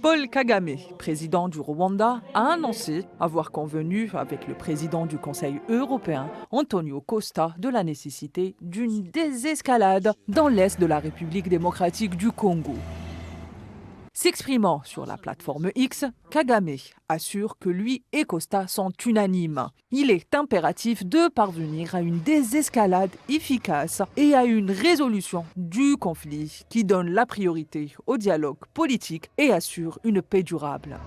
Paul Kagame, président du Rwanda, a annoncé avoir convenu avec le président du Conseil européen, Antonio Costa, de la nécessité d'une désescalade dans l'est de la République démocratique du Congo. S'exprimant sur la plateforme X, Kagame assure que lui et Costa sont unanimes. Il est impératif de parvenir à une désescalade efficace et à une résolution du conflit qui donne la priorité au dialogue politique et assure une paix durable.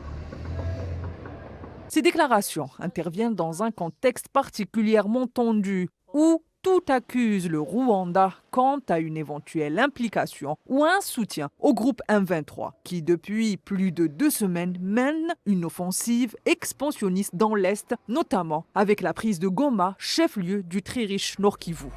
Ces déclarations interviennent dans un contexte particulièrement tendu où tout accuse le Rwanda quant à une éventuelle implication ou un soutien au groupe M23 qui, depuis plus de 2 semaines, mène une offensive expansionniste dans l'Est, notamment avec la prise de Goma, chef-lieu du très riche Nord Kivu.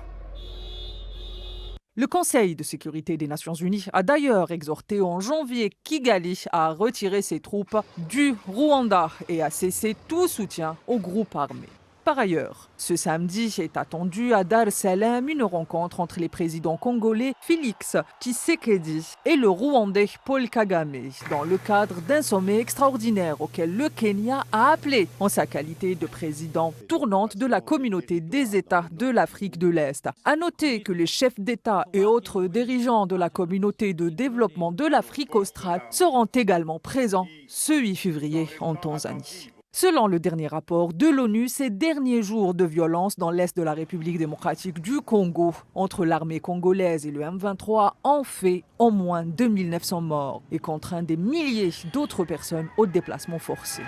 Le Conseil de sécurité des Nations Unies a d'ailleurs exhorté en janvier Kigali à retirer ses troupes du Rwanda et à cesser tout soutien au groupe armé. Par ailleurs, ce samedi est attendue à Dar es Salaam une rencontre entre les présidents congolais Félix Tshisekedi et le Rwandais Paul Kagame dans le cadre d'un sommet extraordinaire auquel le Kenya a appelé en sa qualité de président tournante de la communauté des États de l'Afrique de l'Est. À noter que les chefs d'État et autres dirigeants de la communauté de développement de l'Afrique australe seront également présents ce 8 février en Tanzanie. Selon le dernier rapport de l'ONU, ces derniers jours de violence dans l'est de la République démocratique du Congo entre l'armée congolaise et le M23 ont fait au moins 2900 morts et contraint des milliers d'autres personnes au déplacement forcé.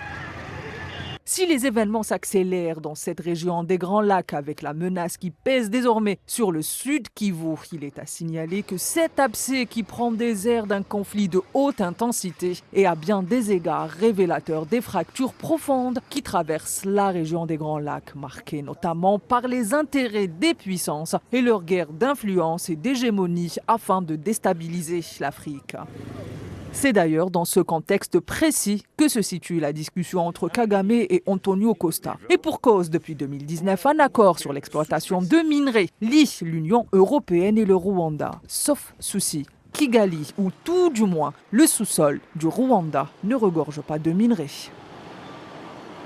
Si les événements s'accélèrent dans cette région des Grands Lacs avec la menace qui pèse désormais sur le sud Kivu, il est à signaler que cet abcès qui prend des airs d'un conflit de haute intensité est à bien des égards révélateur des fractures profondes qui traversent la région des Grands Lacs, marquée notamment par les intérêts des puissances et leur guerre d'influence et d'hégémonie afin de déstabiliser l'Afrique. C'est d'ailleurs dans ce contexte précis que se situe la discussion entre Kagame et Antonio Costa. Et pour cause, depuis 2019, un accord sur l'exploitation de minerais lie l'Union européenne et le Rwanda. Sauf souci, Kigali, ou tout du moins le sous-sol du Rwanda, ne regorge pas de minerais.